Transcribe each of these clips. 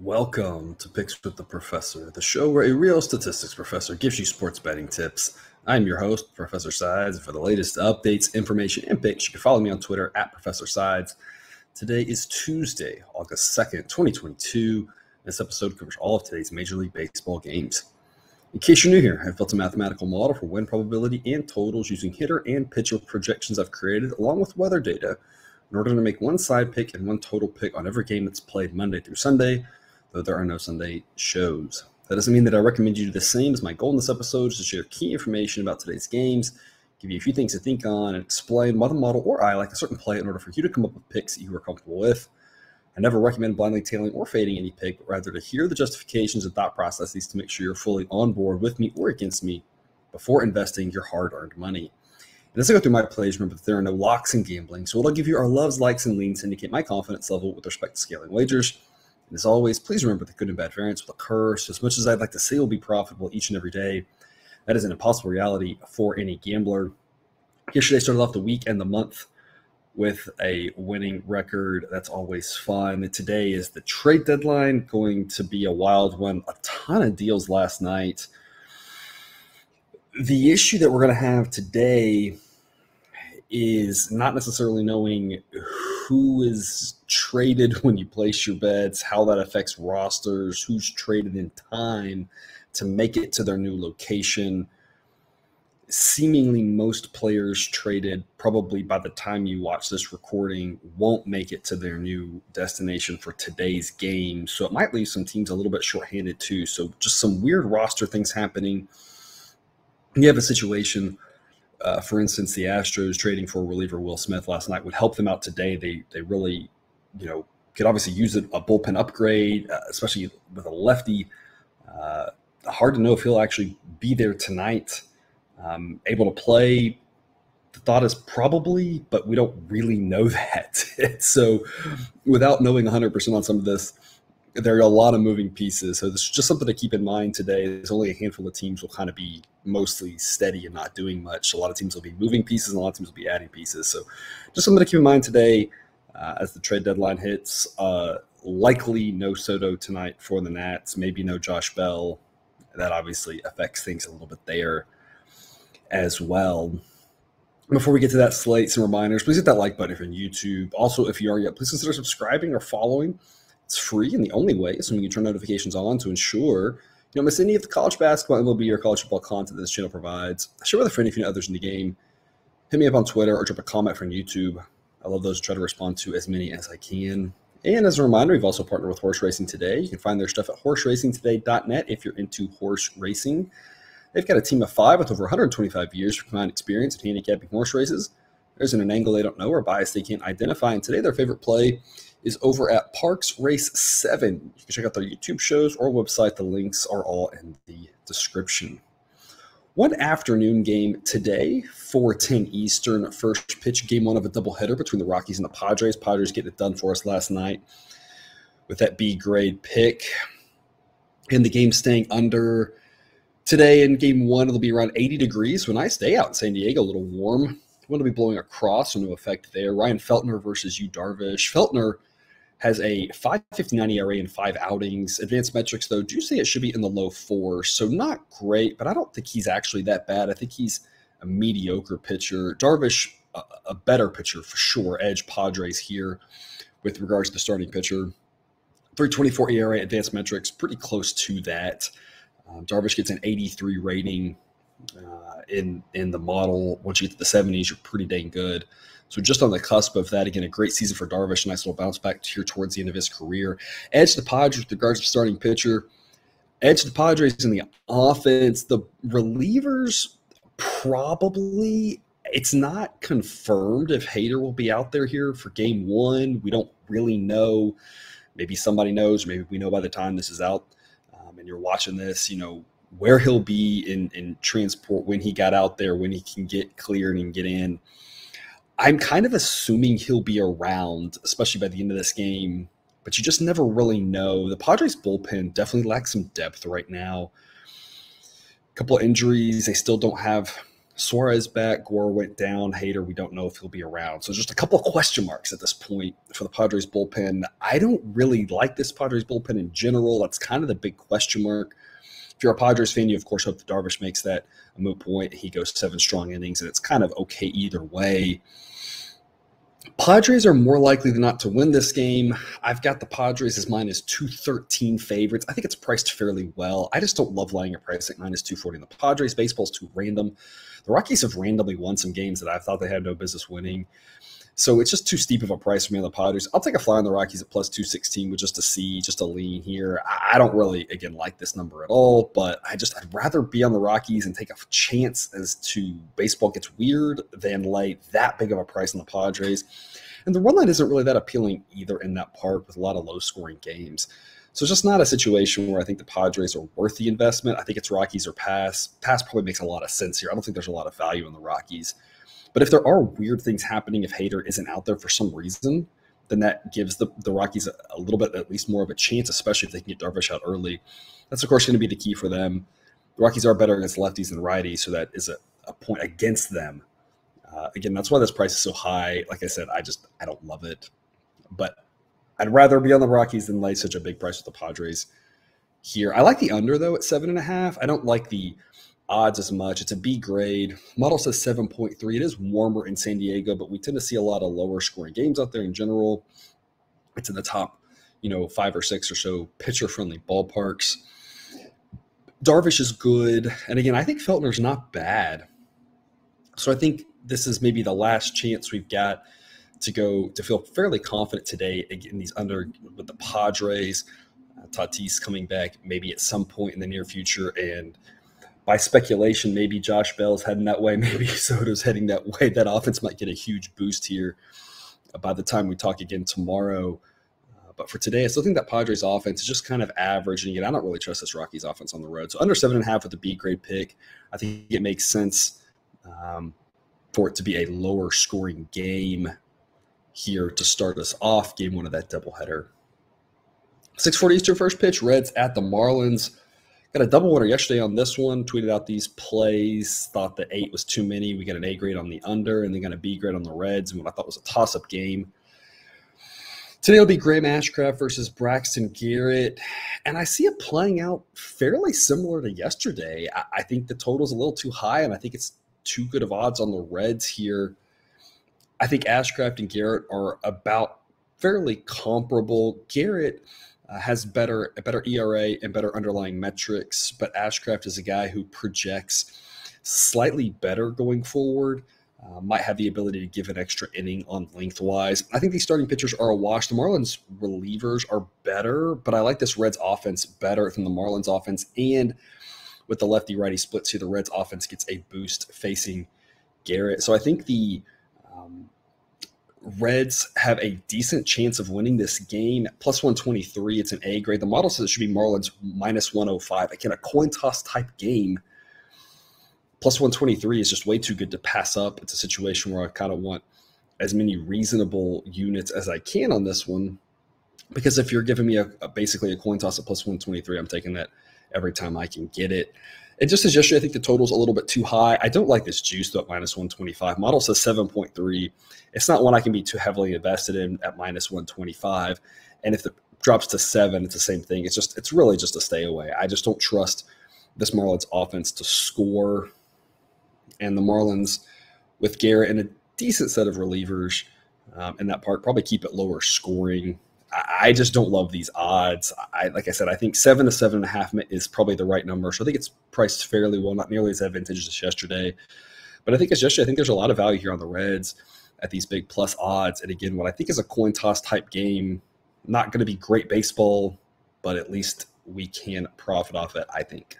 Welcome to Picks with the Professor, the show where a real statistics professor gives you sports betting tips. I'm your host, Professor Sides, and for the latest updates, information, and picks, you can follow me on Twitter at Professor Sides. Today is Tuesday, August 2nd, 2022. This episode covers all of today's Major League Baseball games. In case you're new here, I've built a mathematical model for win probability and totals using hitter and pitcher projections I've created, along with weather data, in order to make one side pick and one total pick on every game that's played Monday through Sunday, though there are no Sunday shows. That doesn't mean that I recommend you do the same, as my goal in this episode is to share key information about today's games, give you a few things to think on, and explain why the model or I like a certain play in order for you to come up with picks that you are comfortable with. I never recommend blindly tailing or fading any pick, but rather to hear the justifications and thought processes to make sure you're fully on board with me or against me before investing your hard-earned money. And as I go through my plays, remember that there are no locks in gambling, so what I'll give you are loves, likes, and leans to indicate my confidence level with respect to scaling wagers. And as always, please remember that good and bad variance will occur. So as much as I'd like to say we'll be profitable each and every day, that is an impossible reality for any gambler. Yesterday started off the week and the month with a winning record. That's always fun. And today is the trade deadline, going to be a wild one. A ton of deals last night. The issue that we're going to have today is not necessarily knowing who is traded when you place your bets, how that affects rosters, who's traded in time to make it to their new location. Seemingly most players traded probably by the time you watch this recording won't make it to their new destination for today's game. So it might leave some teams a little bit shorthanded too. So just some weird roster things happening. You have a situation, for instance, the Astros trading for reliever Will Smith last night would help them out today. They really, could obviously use a bullpen upgrade, especially with a lefty. Hard to know if he'll actually be there tonight. Able to play, the thought is probably, but we don't really know that. So without knowing 100% on some of this, there are a lot of moving pieces. So this is just something to keep in mind today. There's only a handful of teams will kind of be mostly steady and not doing much. A lot of teams will be moving pieces and a lot of teams will be adding pieces. So just something to keep in mind today as the trade deadline hits. Likely no Soto tonight for the Nats, maybe no Josh Bell. That obviously affects things a little bit there as well. Before we get to that slate, some reminders. Please hit that like button if you're on YouTube. Also, if you are yet, please consider subscribing or following. It's free, and the only way is when you turn notifications on to ensure you don't miss any of the college basketball, MLB, or college football content this channel provides. Share with a friend if you know others in the game. Hit me up on Twitter or drop a comment from YouTube. I love those. Try to respond to as many as I can. And as a reminder, we've also partnered with Horse Racing Today. You can find their stuff at horseracingtoday.net if you're into horse racing. They've got a team of 5 with over 125 years of combined experience in handicapping horse races. There's an angle they don't know or bias they can't identify. And today their favorite play is over at Parks Race 7. You can check out their YouTube shows or website. The links are all in the description. One afternoon game today, 4:10 Eastern, first pitch, game 1 of a doubleheader between the Rockies and the Padres. Padres getting it done for us last night with that B-grade pick. And the game staying under. Today in game 1, it'll be around 80 degrees. So a nice day out in San Diego, a little warm. One will be blowing across, so no effect there. Ryan Feltner versus Yu Darvish. Feltner has a 5.59 ERA in 5 outings. Advanced metrics, though, do say it should be in the low 4s. So not great, but I don't think he's actually that bad. I think he's a mediocre pitcher. Darvish, a better pitcher for sure. Edge Padres here with regards to the starting pitcher. 3.24 ERA, advanced metrics, pretty close to that. Darvish gets an 83 rating in the model. Once you get to the 70s, you're pretty dang good. So just on the cusp of that, again, a great season for Darvish. Nice little bounce back here towards the end of his career. Edge the Padres with regards to starting pitcher. Edge the Padres in the offense. The relievers probably, it's not confirmed if Hader will be out there here for game 1. We don't really know. Maybe somebody knows. Maybe we know by the time this is out. And you're watching this, where he'll be in transport when he got out there, when he can get cleared and get in. I'm kind of assuming he'll be around, especially by the end of this game, but you just never really know. The Padres bullpen definitely lacks some depth right now. A couple of injuries. They still don't have Suarez back, Gore went down, Hader, we don't know if he'll be around. So just a couple of question marks at this point for the Padres bullpen. I don't really like this Padres bullpen in general. That's kind of the big question mark. If you're a Padres fan, you of course hope that Darvish makes that a moot point. He goes 7 strong innings, and it's kind of okay either way. Padres are more likely than not to win this game. I've got the Padres as minus 213 favorites. I think it's priced fairly well. I just don't love laying a price at minus 240 in the Padres. Baseball's too random. The Rockies have randomly won some games that I thought they had no business winning. So it's just too steep of a price for me on the Padres. I'll take a flyer on the Rockies at plus 216 with just a lean here. I don't really, again, like this number at all, but I'd rather be on the Rockies and take a chance as to baseball gets weird than lay that big of a price on the Padres. And the run line isn't really that appealing either in that park with a lot of low-scoring games. So it's just not a situation where I think the Padres are worth the investment. I think it's Rockies or pass. Pass probably makes a lot of sense here. I don't think there's a lot of value in the Rockies. But if there are weird things happening, if Hader isn't out there for some reason, then that gives the Rockies a little bit, at least more of a chance, especially if they can get Darvish out early. That's, of course, going to be the key for them. The Rockies are better against lefties than righties, so that is a point against them. Again, that's why this price is so high. Like I said, I don't love it. But I'd rather be on the Rockies than lay such a big price with the Padres here. I like the under, though, at 7.5. I don't like the odds as much. It's a B grade. Model says 7.3. It is warmer in San Diego, but we tend to see a lot of lower scoring games out there in general. It's in the top, 5 or 6 or so pitcher-friendly ballparks. Darvish is good. And again, I think Feltner's not bad. So I think this is maybe the last chance we've got to feel fairly confident today in these under with the Padres. Tatis coming back maybe at some point in the near future, and by speculation, maybe Josh Bell's heading that way, maybe Soto's heading that way. That offense might get a huge boost here by the time we talk again tomorrow. But for today, I still think that Padres offense is just kind of average. And again, I don't really trust this Rockies offense on the road. So under 7.5 with a B grade pick, I think it makes sense for it to be a lower scoring game here to start us off, game one of that doubleheader. 6:40 Eastern first pitch, Reds at the Marlins. Got a double winner yesterday on this one. Tweeted out these plays. Thought the 8 was too many. We got an A grade on the under, and then got a B grade on the Reds, and what I thought was a toss-up game. Today will be Graham Ashcraft versus Braxton Garrett, and I see it playing out fairly similar to yesterday. I think the total's a little too high, and I think it's too good of odds on the Reds here. I think Ashcraft and Garrett are about fairly comparable. Garrett has a better ERA and better underlying metrics, but Ashcraft is a guy who projects slightly better going forward, might have the ability to give an extra inning on lengthwise. I think these starting pitchers are a wash. The Marlins relievers are better, but I like this Reds offense better than the Marlins offense, and with the lefty-righty splits here, the Reds offense gets a boost facing Garrett. So I think the Reds have a decent chance of winning this game. Plus 123, it's an A grade. The model says it should be Marlins minus 105. Again, a coin toss type game. Plus 123 is just way too good to pass up. It's a situation where I kind of want as many reasonable units as I can on this one, because if you're giving me basically a coin toss at plus 123, I'm taking that every time I can get it. And just as yesterday, I think the total's a little bit too high. I don't like this juice, though, at minus 125. Model says 7.3. It's not one I can be too heavily invested in at minus 125. And if it drops to 7, it's the same thing. It's really just a stay away. I just don't trust this Marlins offense to score. And the Marlins, with Garrett and a decent set of relievers in that part, probably keep it lower scoring. I just don't love these odds. Like I said, I think 7 to 7.5 is probably the right number. So I think it's priced fairly well, not nearly as advantageous as yesterday. But I think as yesterday, I think there's a lot of value here on the Reds at these big plus odds. And again, what I think is a coin toss type game, not going to be great baseball, but at least we can profit off it, I think.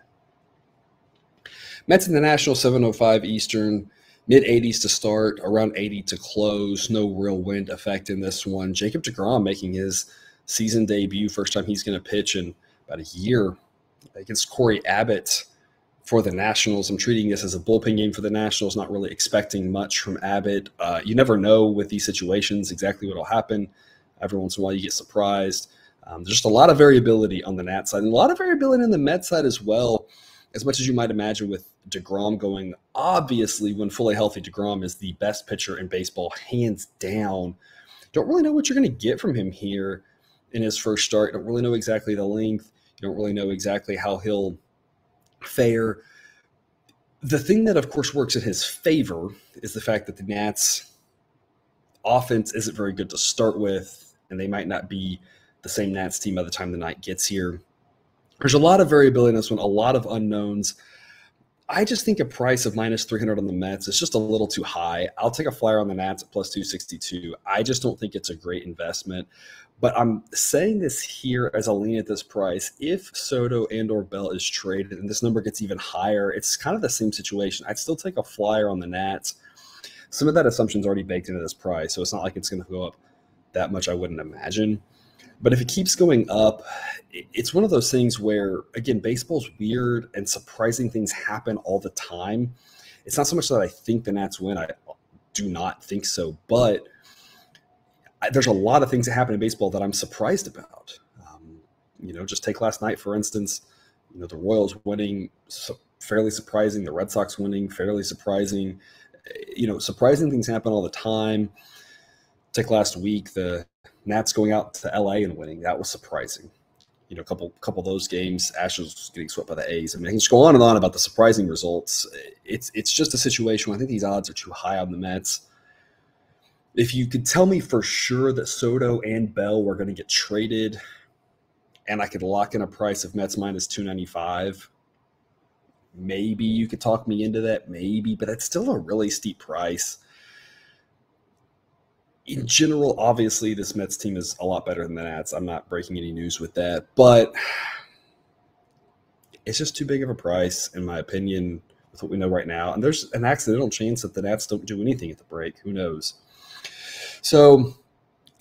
Mets and the Nationals, 7:05 Eastern. Mid-80s to start, around 80 to close. No real wind effect in this one. Jacob deGrom making his season debut. First time he's going to pitch in about a year against Corey Abbott for the Nationals. I'm treating this as a bullpen game for the Nationals, not really expecting much from Abbott. You never know with these situations exactly what will happen. Every once in a while you get surprised. There's just a lot of variability on the Nat side and a lot of variability on the Met side as well. as much as you might imagine with DeGrom going, obviously when fully healthy, DeGrom is the best pitcher in baseball, hands down. Don't really know what you're going to get from him here in his first start. Don't really know exactly the length. You don't really know exactly how he'll fare. The thing that, of course, works in his favor is the fact that the Nats' offense isn't very good to start with, and they might not be the same Nats team by the time the night gets here. There's a lot of variability in this one, a lot of unknowns. I just think a price of minus 300 on the Mets is just a little too high. I'll take a flyer on the Nats at plus 262. I just don't think it's a great investment. But I'm saying this here as a lean at this price. If Soto and or Bell is traded and this number gets even higher, it's kind of the same situation. I'd still take a flyer on the Nats. Some of that assumption is already baked into this price, so it's not like it's going to go up that much, I wouldn't imagine. But if it keeps going up, it's one of those things where, again, baseball's weird and surprising things happen all the time. It's not so much that I think the Nats win. I do not think so. But there's a lot of things that happen in baseball that I'm surprised about. Just take last night, for instance. The Royals winning, fairly surprising. The Red Sox winning, fairly surprising. Surprising things happen all the time. Take last week, the Nats going out to LA and winning. That was surprising. A couple of those games, Astros getting swept by the A's. I mean, I can just go on and on about the surprising results. It's just a situation where I think these odds are too high on the Mets. If you could tell me for sure that Soto and Bell were going to get traded and I could lock in a price of Mets minus 295, maybe you could talk me into that, maybe, but it's still a really steep price. In general, obviously, this Mets team is a lot better than the Nats. I'm not breaking any news with that, but it's just too big of a price, in my opinion, with what we know right now. And there's an accidental chance that the Nats don't do anything at the break. Who knows? So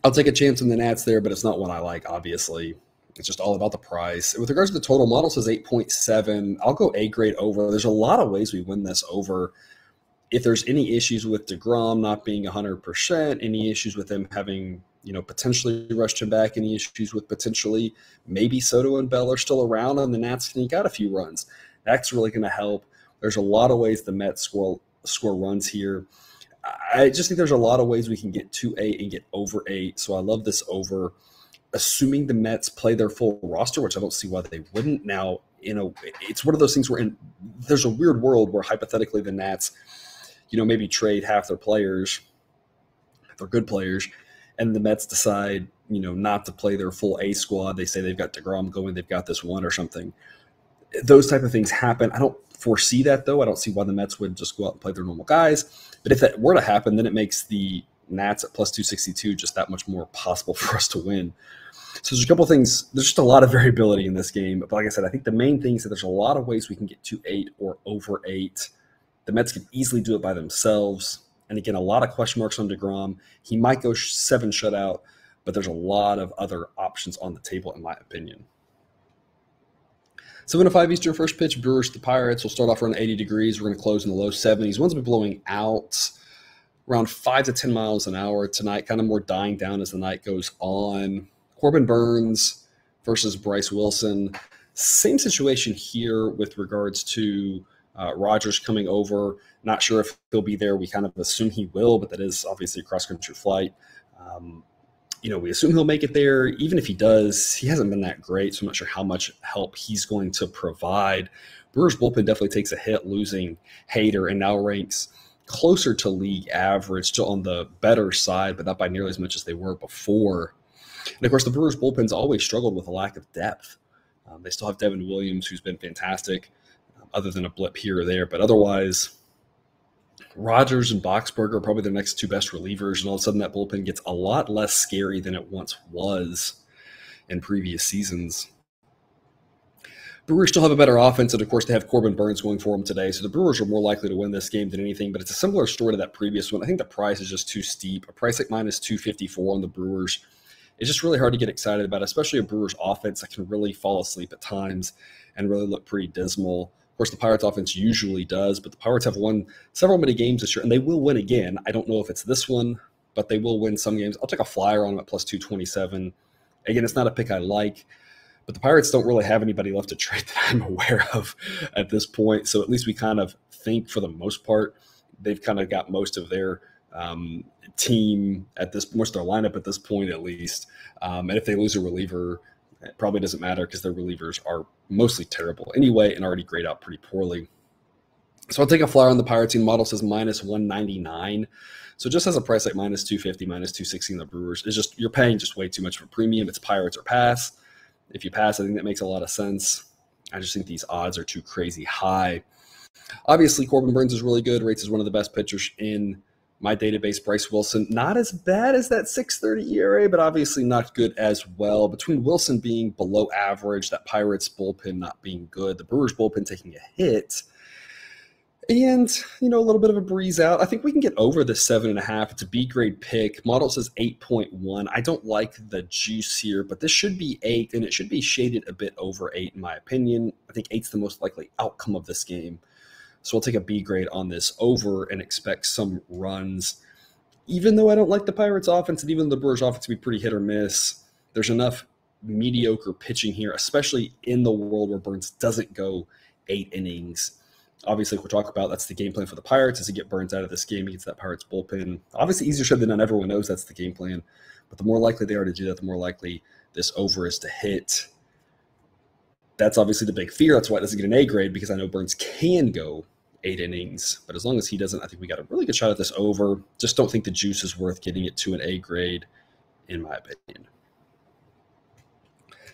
I'll take a chance on the Nats there, but it's not one I like, obviously. It's just all about the price. With regards to the total, model says 8.7. I'll go A grade over. There's a lot of ways we win this over. If there's any issues with DeGrom not being 100%, any issues with him having, potentially rushed him back, any issues with potentially maybe Soto and Bell are still around and the Nats can eke out a few runs, that's really going to help. There's a lot of ways the Mets score runs here. I just think there's a lot of ways we can get to 8 and get over 8, so I love this over. Assuming the Mets play their full roster, which I don't see why they wouldn't. Now, it's one of those things where there's a weird world where hypothetically the Nats – maybe trade half their players, if they're good players, and the Mets decide, not to play their full A squad. They say they've got DeGrom going, they've got this one or something. Those type of things happen. I don't foresee that, though. I don't see why the Mets would just go out and play their normal guys. But if that were to happen, then it makes the Nats at plus 262 just that much more possible for us to win. So there's a couple things. There's just a lot of variability in this game. But like I said, I think the main thing is that there's a lot of ways we can get to 8 or over 8. The Mets could easily do it by themselves. And again, a lot of question marks on DeGrom. He might go 7 shutout, but there's a lot of other options on the table, in my opinion. 7:05 Eastern first pitch, Brewers to the Pirates. We'll start off around 80 degrees. We're going to close in the low 70s. Winds will be blowing out around 5 to 10 miles an hour tonight, kind of more dying down as the night goes on. Corbin Burns versus Bryce Wilson. Same situation here with regards to Rogers coming over. Not sure if he'll be there. We kind of assume he will, but that is obviously a cross-country flight. We assume he'll make it there. Even if he does, he hasn't been that great, so I'm not sure how much help he's going to provide. Brewers bullpen definitely takes a hit losing Hader and now ranks closer to league average, still on the better side, but not by nearly as much as they were before. And, of course, the Brewers bullpen's always struggled with a lack of depth. They still have Devin Williams, who's been fantastic, other than a blip here or there. But otherwise, Rogers and Boxberger are probably their next 2 best relievers, and all of a sudden that bullpen gets a lot less scary than it once was in previous seasons. Brewers still have a better offense, and of course they have Corbin Burns going for them today, so the Brewers are more likely to win this game than anything, but it's a similar story to that previous one. I think the price is just too steep. A price like minus 254 on the Brewers, it's just really hard to get excited about, especially a Brewers offense that can really fall asleep at times and really look pretty dismal. Of course, the Pirates offense usually does, but the Pirates have won several many games this year, and they will win again. I don't know if it's this one, but they will win some games. I'll take a flyer on them at plus 227. Again, it's not a pick I like, But the Pirates don't really have anybody left to trade that I'm aware of at this point. So at least we kind of think, for the most part, they've kind of got most of their team at this, most of their lineup at this point, at least. And if they lose a reliever, it probably doesn't matter because their relievers are mostly terrible anyway and already grade out pretty poorly. So I'll take a flyer on the Pirates team. Model says minus 199. So just as a price like minus 250, minus 260 in the Brewers, is just, you're paying just way too much for premium. It's Pirates or pass. If you pass, I think that makes a lot of sense. I just think these odds are too crazy high. Obviously, Corbin Burns is really good. Rates as one of the best pitchers in my database. Bryce Wilson, not as bad as that 6.30 ERA, but obviously not good as well. Between Wilson being below average, that Pirates bullpen not being good, the Brewers bullpen taking a hit, and, a little bit of a breeze out. I think we can get over the 7.5. It's a B grade pick. Model says 8.1. I don't like the juice here, but this should be 8, and it should be shaded a bit over 8 in my opinion. I think 8's the most likely outcome of this game. So we'll take a B grade on this over and expect some runs. Even though I don't like the Pirates offense and even the Brewers offense to be pretty hit or miss, there's enough mediocre pitching here, especially in the world where Burns doesn't go 8 innings. Obviously, if we're talking about, that's the game plan for the Pirates, is to get Burns out of this game against that Pirates bullpen. Obviously, easier said than done. Everyone knows that's the game plan. But the more likely they are to do that, the more likely this over is to hit. That's obviously the big fear. That's why it doesn't get an A grade, because I know Burns can go 8 innings. But as long as he doesn't, I think we got a really good shot at this over. Just don't think the juice is worth getting it to an A grade, in my opinion.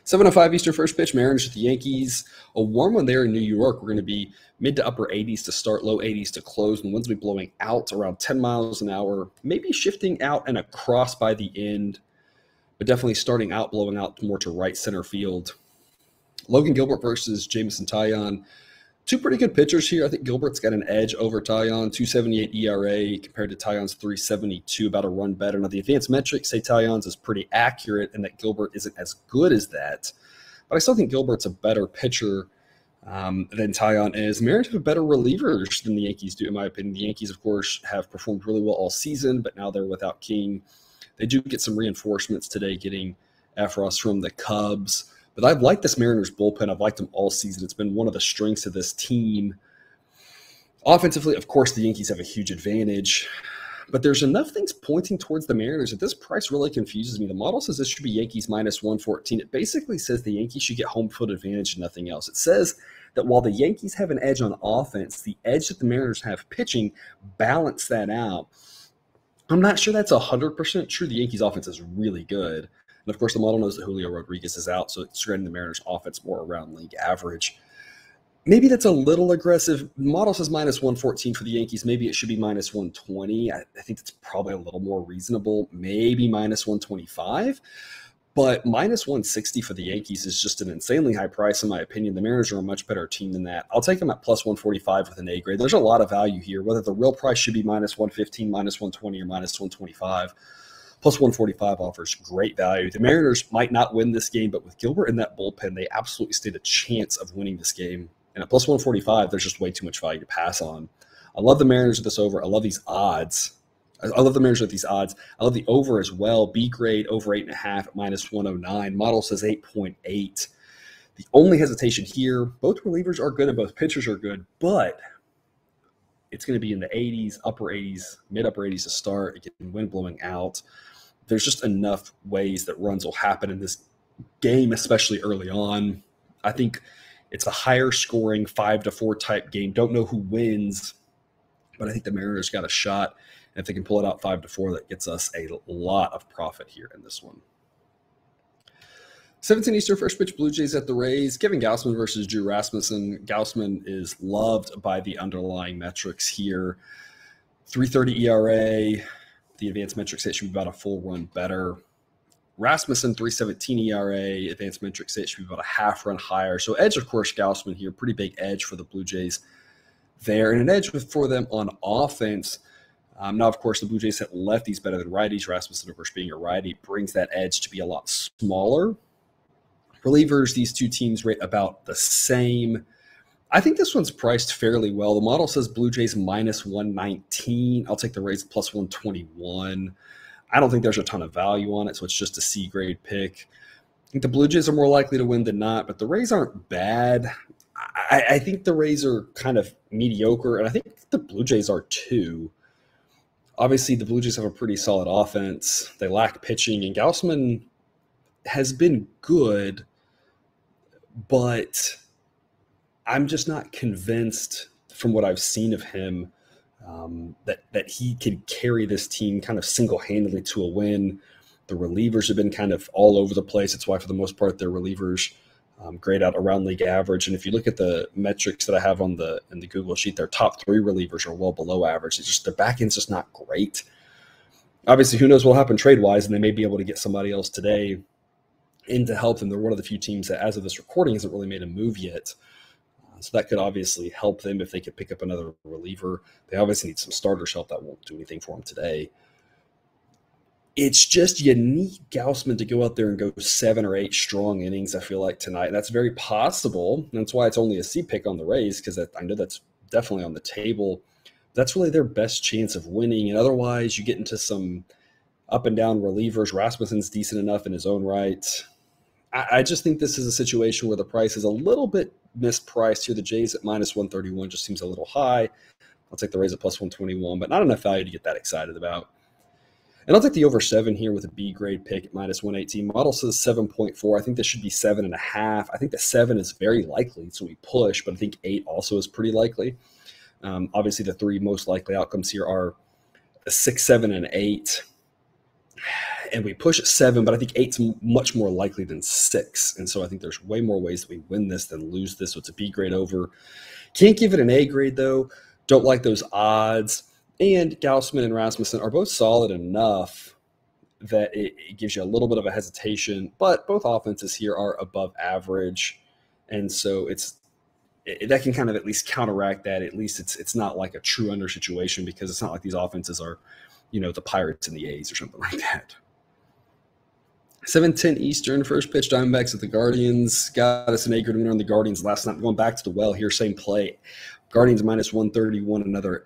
7:05 Eastern first pitch, Mariners at the Yankees. A warm one there in New York. We're going to be mid to upper 80s to start, low 80s to close, and winds will be blowing out around 10 miles an hour, maybe shifting out and across by the end, but definitely starting out, blowing out more to right center field. Logan Gilbert versus Jameson Taillon. Two pretty good pitchers here. I think Gilbert's got an edge over Taillon, 2.78 ERA compared to Taillon's 3.72, about a run better. Now, the advanced metrics say Taillon's is pretty accurate and that Gilbert isn't as good as that. But I still think Gilbert's a better pitcher than Taillon is. Mariners have better relievers than the Yankees do, in my opinion. The Yankees, of course, have performed really well all season, but now they're without King. They do get some reinforcements today, getting Efros from the Cubs. But I've liked this Mariners bullpen. I've liked them all season. It's been one of the strengths of this team. Offensively, of course, the Yankees have a huge advantage. But there's enough things pointing towards the Mariners that this price really confuses me. The model says this should be Yankees minus 114. It basically says the Yankees should get home field advantage and nothing else. It says that while the Yankees have an edge on offense, the edge that the Mariners have pitching balance that out. I'm not sure that's 100% true. The Yankees offense is really good. And, of course, the model knows that Julio Rodriguez is out, so it's spreading the Mariners' offense more around league average. Maybe that's a little aggressive. The model says minus 114 for the Yankees. Maybe it should be minus 120. I think that's probably a little more reasonable. Maybe minus 125. But minus 160 for the Yankees is just an insanely high price, in my opinion. The Mariners are a much better team than that. I'll take them at plus 145 with an A grade. There's a lot of value here, whether the real price should be minus 115, minus 120, or minus 125. Plus 145 offers great value. The Mariners might not win this game, but with Gilbert in that bullpen, they absolutely stand a chance of winning this game. And at plus 145, there's just way too much value to pass on. I love the Mariners at this over. I love these odds. I love the Mariners at these odds. I love the over as well. B grade over 8.5 at minus 109. Model says 8.8. The only hesitation here, both relievers are good and both pitchers are good, but it's going to be in the 80s, upper 80s, mid-upper 80s to start. Again, wind blowing out. There's just enough ways that runs will happen in this game, especially early on. I think it's a higher scoring 5-4 type game. Don't know who wins, but I think the Mariners got a shot. And if they can pull it out 5-4, that gets us a lot of profit here in this one. 17 Eastern first pitch, Blue Jays at the Rays. Kevin Gausman versus Drew Rasmussen. Gausman is loved by the underlying metrics here. 3.30 ERA. The advanced metrics say it should be about a full run better. Rasmussen, 3.17 ERA. Advanced metrics say it should be about a half run higher. So edge, of course, Gausman here. Pretty big edge for the Blue Jays there. And an edge for them on offense. Now, of course, the Blue Jays hit lefties better than righties. Rasmussen, of course, being a righty, brings that edge to be a lot smaller. Relievers, these two teams rate about the same. I think this one's priced fairly well. The model says Blue Jays minus 119. I'll take the Rays plus 121. I don't think there's a ton of value on it, so it's just a C grade pick. think the Blue Jays are more likely to win than not, but the Rays aren't bad. I think the Rays are kind of mediocre, and I think the Blue Jays are too. Obviously, the Blue Jays have a pretty solid offense. They lack pitching, and Gausman has been good, but I'm just not convinced from what I've seen of him that he can carry this team kind of single-handedly to a win. The relievers have been kind of all over the place. It's why, for the most part, their relievers grade out around league average. And if you look at the metrics that I have in the Google sheet, their top 3 relievers are well below average. It's just their back end's just not great. Obviously, who knows what will happen trade-wise, and they may be able to get somebody else today in to help them. They're one of the few teams that, as of this recording, hasn't really made a move yet. So that could obviously help them if they could pick up another reliever. They obviously need some starters help. That won't do anything for them today. It's just you need Gausman to go out there and go 7 or 8 strong innings, I feel like, tonight. And that's very possible. And that's why it's only a C pick on the Rays, because I know that's definitely on the table. That's really their best chance of winning. And otherwise, you get into some up and down relievers. Rasmussen's decent enough in his own right. I just think this is a situation where the price is a little bit mispriced here. The Jays at minus 131 just seems a little high. I'll take the Rays at plus 121, but not enough value to get that excited about. And I'll take the over 7 here with a B grade pick at minus 118. Model says 7.4. I think this should be 7.5. I think the 7 is very likely, so we push, but I think 8 also is pretty likely. Obviously, the 3 most likely outcomes here are a 6, 7, and 8. And we push at 7, but I think 8's much more likely than 6. And so I think there's way more ways that we win this than lose this. So it's a B grade over. Can't give it an A grade, though. Don't like those odds. And Gausman and Rasmussen are both solid enough that it gives you a little bit of a hesitation. But both offenses here are above average. And so that can kind of at least counteract that. At least it's not like a true under situation, because it's not like these offenses are, the Pirates and the A's or something like that. 7:10 Eastern, first pitch, Diamondbacks at the Guardians. Got us an A-grade winner on the Guardians last night. Going back to the well here, same play. Guardians minus 131, another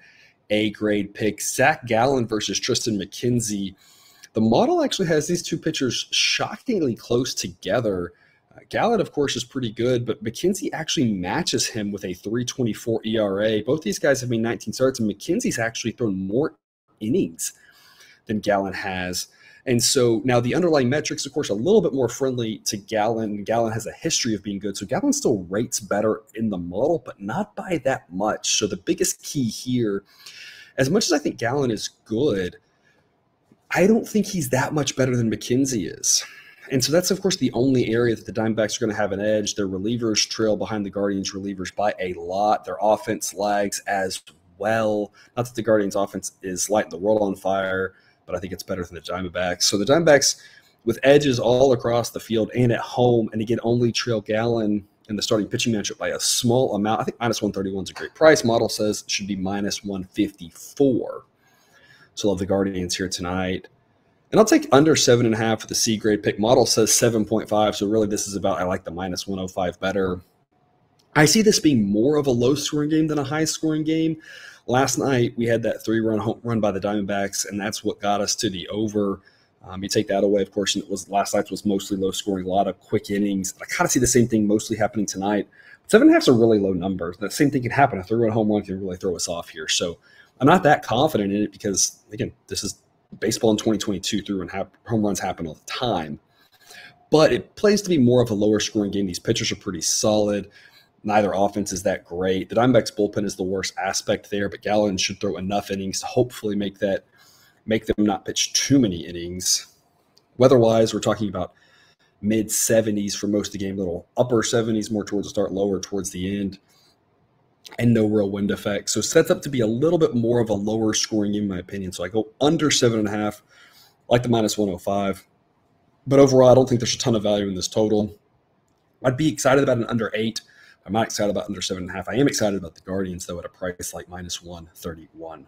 A-grade pick. Zach Gallen versus Tristan McKenzie. The model actually has these two pitchers shockingly close together. Gallen, of course, is pretty good, but McKenzie actually matches him with a 3.24 ERA. Both these guys have made 19 starts, and McKenzie's actually thrown more innings than Gallen has. And so now the underlying metrics, of course, a little bit more friendly to Gallen. Gallen has a history of being good, so Gallen still rates better in the model, but not by that much. So the biggest key here, as much as I think Gallen is good, I don't think he's that much better than McKenzie is. And so that's, of course, the only area that the Diamondbacks are going to have an edge. Their relievers trail behind the Guardians' relievers by a lot. Their offense lags as well. Not that the Guardians' offense is lighting the world on fire, but I think it's better than the Diamondbacks. So the Diamondbacks, with edges all across the field and at home, and again, only trail Gallen in the starting pitching matchup by a small amount. I think minus 131 is a great price. Model says it should be minus 154. So love the Guardians here tonight. And I'll take under 7.5 for the C grade pick. Model says 7.5, so really this is about, I like the minus 105 better. I see this being more of a low-scoring game than a high-scoring game. Last night, we had that 3-run home run by the Diamondbacks, and that's what got us to the over. You take that away, of course, and last night's was mostly low-scoring, a lot of quick innings. I kind of see the same thing mostly happening tonight. 7.5 is a really low number. That same thing can happen. A 3-run home run can really throw us off here. So I'm not that confident in it because, again, this is baseball in 2022. 3-run home runs happen all the time. But it plays to be more of a lower-scoring game. These pitchers are pretty solid. Neither offense is that great. The Diamondbacks bullpen is the worst aspect there, but Gallen should throw enough innings to hopefully make them not pitch too many innings. Weather-wise, we're talking about mid-70s for most of the game, little upper 70s, more towards the start, lower towards the end, and no real wind effect. So it sets up to be a little bit more of a lower scoring game, in my opinion. So I go under 7.5, like the minus 105. But overall, I don't think there's a ton of value in this total. I'd be excited about an under 8. I'm not excited about under 7.5. I am excited about the Guardians, though, at a price like minus 131.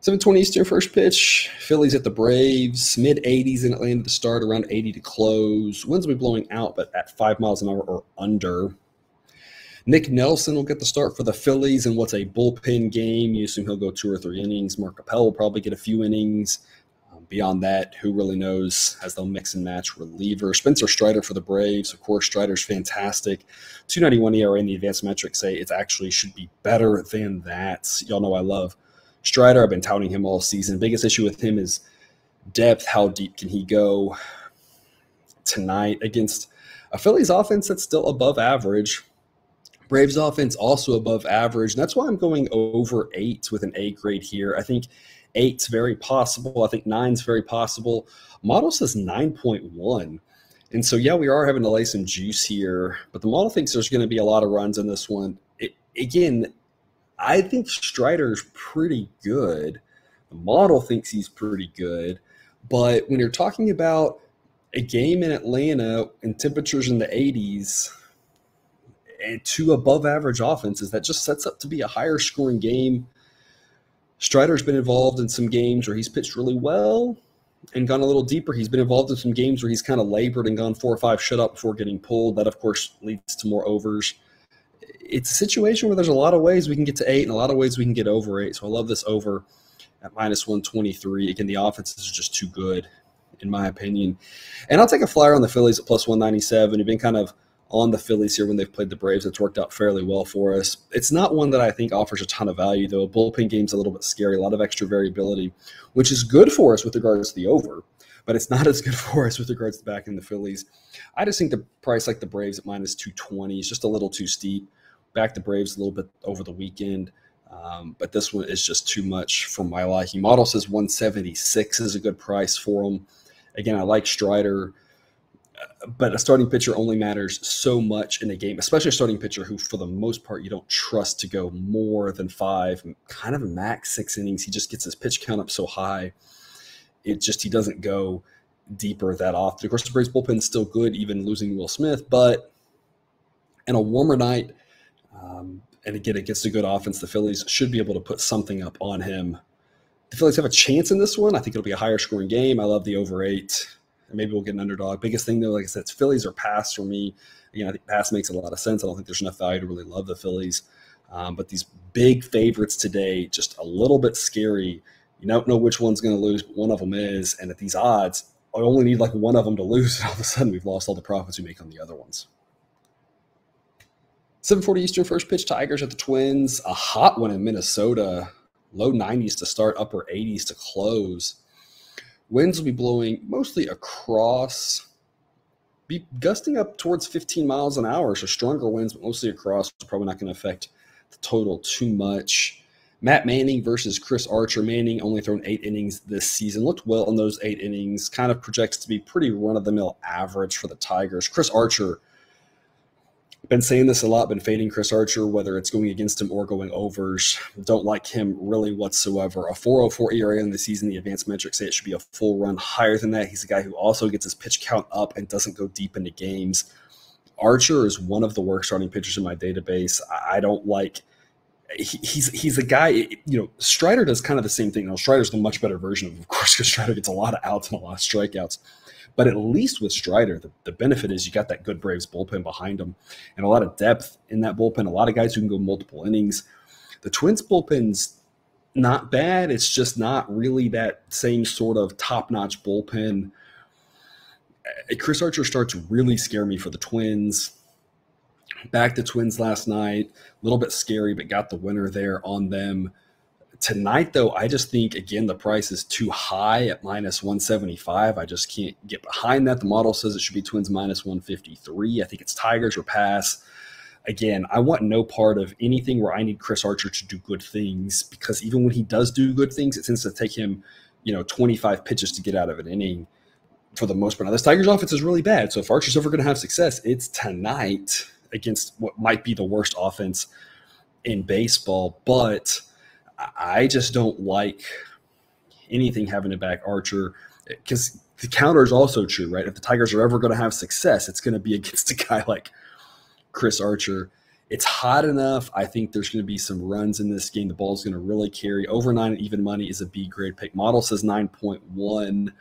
7:20 Eastern, first pitch. Phillies at the Braves. Mid-80s in Atlanta to start, around 80 to close. Winds will be blowing out, but at 5 miles an hour or under. Nick Nelson will get the start for the Phillies in what's a bullpen game. You assume he'll go 2 or 3 innings. Mark Appel will probably get a few innings. Beyond that, who really knows as they'll mix and match reliever. Spencer Strider for the Braves. Of course, Strider's fantastic. 291 ERA in the advanced metrics say it actually should be better than that. Y'all know I love Strider. I've been touting him all season. Biggest issue with him is depth. How deep can he go tonight against a Phillies offense that's still above average? Braves offense also above average. And that's why I'm going over 8 with an A grade here. I think 8's very possible. I think 9's very possible. Model says 9.1. And so, yeah, we are having to lay some juice here. But the model thinks there's going to be a lot of runs in this one. Again, I think Strider's pretty good. The model thinks he's pretty good. But when you're talking about a game in Atlanta and temperatures in the 80s and 2 above average offenses, that just sets up to be a higher scoring game. Strider's been involved in some games where he's pitched really well and gone a little deeper. He's been involved in some games where he's kind of labored and gone 4 or 5 shutout before getting pulled. That, of course, leads to more overs. It's a situation where there's a lot of ways we can get to 8 and a lot of ways we can get over 8. So I love this over at minus 123. Again, the offenses are just too good, in my opinion. And I'll take a flyer on the Phillies at plus 197. We've been kind of on the Phillies here when they've played the Braves. It's worked out fairly well for us. It's not one that I think offers a ton of value, though. Bullpen game's a little bit scary, a lot of extra variability, which is good for us with regards to the over, but it's not as good for us with regards to backing the Phillies. I just think the price like the Braves at minus 220 is just a little too steep. Back the Braves a little bit over the weekend, but this one is just too much for my liking. Model says 176 is a good price for them. Again, I like Strider, but a starting pitcher only matters so much in a game, especially a starting pitcher who, for the most part, you don't trust to go more than 5, kind of a max 6 innings. He just gets his pitch count up so high. He doesn't go deeper that often. Of course, the Braves bullpen is still good, even losing Will Smith, but in a warmer night, and again, against a good offense, the Phillies should be able to put something up on him. The Phillies have a chance in this one. I think it'll be a higher scoring game. I love the over 8. And maybe we'll get an underdog. Biggest thing, though, like I said, it's Phillies or pass for me. Again, I think pass makes a lot of sense. I don't think there's enough value to really love the Phillies. But these big favorites today, just a little bit scary. You don't know which one's going to lose, but one of them is. And at these odds, I only need like one of them to lose. And all of a sudden, we've lost all the profits we make on the other ones. 7:40 Eastern, first pitch, Tigers at the Twins. A hot one in Minnesota. Low 90s to start, upper 80s to close. Winds will be blowing mostly across, be gusting up towards 15 miles an hour, so stronger winds, but mostly across. Probably not going to affect the total too much. Matt Manning versus Chris Archer. Manning only thrown 8 innings this season. Looked well in those 8 innings. Kind of projects to be pretty run-of-the-mill average for the Tigers. Chris Archer, been saying this a lot, been fading Chris Archer, whether it's going against him or going overs. Don't like him really whatsoever. A 4.04 ERA in the season. The advanced metrics say it should be a full run higher than that. He's a guy who also gets his pitch count up and doesn't go deep into games. Archer is one of the worst starting pitchers in my database. I don't like – he's a guy – Strider does kind of the same thing. Now, Strider's the much better version of course, because Strider gets a lot of outs and a lot of strikeouts. But at least with Strider, the benefit is you got that good Braves bullpen behind him and a lot of depth in that bullpen, a lot of guys who can go multiple innings. The Twins bullpen's not bad. It's just not really that same sort of top-notch bullpen. Chris Archer starts to really scare me for the Twins. Back the Twins last night, a little bit scary, but got the winner there on them. Tonight, though, I just think, again, the price is too high at minus 175. I just can't get behind that. The model says it should be Twins minus 153. I think it's Tigers or pass. Again, I want no part of anything where I need Chris Archer to do good things, because even when he does do good things, it tends to take him, 25 pitches to get out of an inning for the most part. Now, this Tigers offense is really bad, so if Archer's ever going to have success, it's tonight against what might be the worst offense in baseball. But I just don't like anything having to back Archer, because the counter is also true, right? If the Tigers are ever going to have success, it's going to be against a guy like Chris Archer. It's hot enough. I think there's going to be some runs in this game. The ball's going to really carry. Over 9 at even money is a B grade pick. Model says 9.1.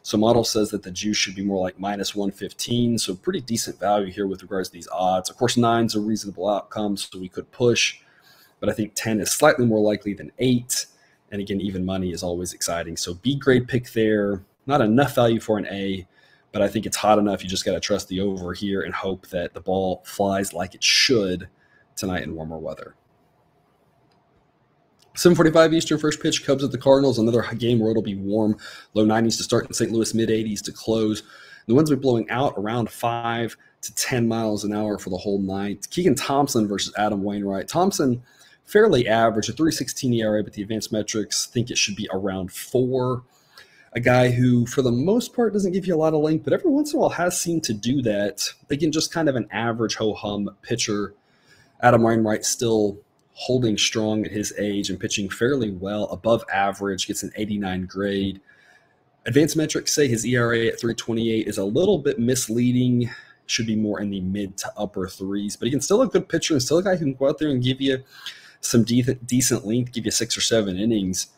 So model says that the juice should be more like minus 115. So pretty decent value here with regards to these odds. Of course, 9's a reasonable outcome, so we could push. But I think 10 is slightly more likely than 8. And again, even money is always exciting. So B grade pick there. Not enough value for an A, but I think it's hot enough. You just got to trust the over here and hope that the ball flies like it should tonight in warmer weather. 7:45 Eastern, first pitch, Cubs at the Cardinals. Another game where it'll be warm, low 90s to start in St. Louis, mid 80s to close. The winds will be blowing out around 5 to 10 miles an hour for the whole night. Keegan Thompson versus Adam Wainwright. Thompson, fairly average, a 3.16 ERA, but the advanced metrics think it should be around 4. A guy who, for the most part, doesn't give you a lot of length, but every once in a while has seemed to do that. Again, just kind of an average ho-hum pitcher. Adam Wainwright still holding strong at his age and pitching fairly well, above average, gets an 89 grade. Advanced metrics say his ERA at 3.28 is a little bit misleading. Should be more in the mid to upper threes, but he can still a good pitcher and still a guy who can go out there and give you some decent length, give you 6 or 7 innings.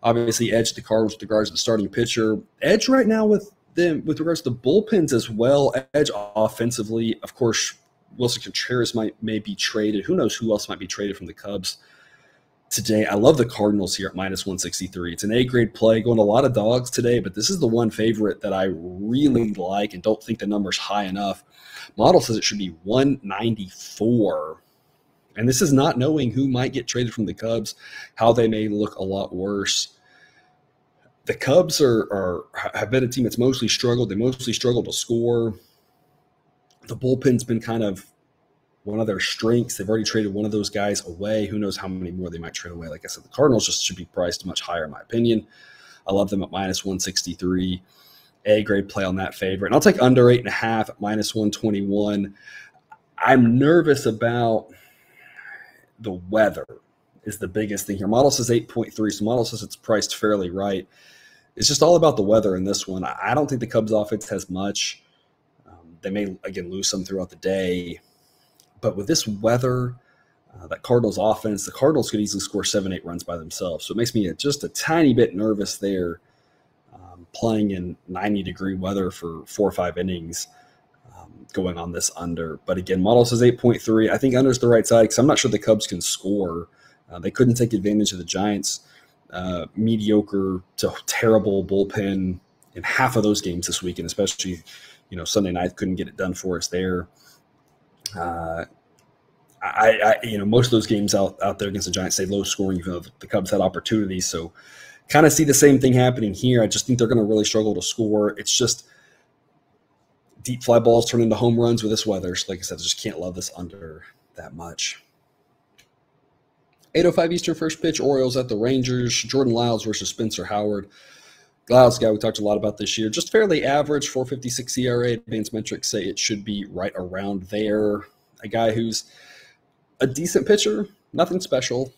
Obviously, edge the Cardinals with regards to the starting pitcher. Edge right now with them with regards to bullpens as well. Edge offensively, of course, Wilson Contreras may be traded. Who knows who else might be traded from the Cubs today. I love the Cardinals here at minus 163. It's an A-grade play, going a lot of dogs today, but this is the one favorite that I really like and don't think the number's high enough. Model says it should be 194. And this is not knowing who might get traded from the Cubs, how they may look a lot worse. The Cubs have been a team that's mostly struggled. They mostly struggle to score. The bullpen's been kind of one of their strengths. They've already traded one of those guys away. Who knows how many more they might trade away. Like I said, the Cardinals just should be priced much higher, in my opinion. I love them at minus 163. A-grade play on that favorite. And I'll take under 8.5 at minus 121. I'm nervous about the weather is the biggest thing here. Model says 8.3, so model says it's priced fairly right. It's just all about the weather in this one. I don't think the Cubs offense has much. They may, again, lose some throughout the day. But with this weather, that Cardinals offense, the Cardinals could easily score 7-8 runs by themselves. So it makes me just a tiny bit nervous there, playing in 90-degree weather for 4 or 5 innings, going on this under. But again, model says 8.3. I think under is the right side because I'm not sure the Cubs can score. They couldn't take advantage of the Giants' mediocre to terrible bullpen in half of those games this week, and especially Sunday night couldn't get it done for us there. Most of those games out there against the Giants stayed low scoring, even though the Cubs had opportunities. So kind of see the same thing happening here. I just think they're going to really struggle to score. It's just deep fly balls turn into home runs with this weather. So like I said, I just can't love this under that much. 8:05 Eastern, first pitch, Orioles at the Rangers. Jordan Lyles versus Spencer Howard. Lyles, guy we talked a lot about this year, just fairly average, 4.56 ERA. Advanced metrics say it should be right around there. A guy who's a decent pitcher, nothing special,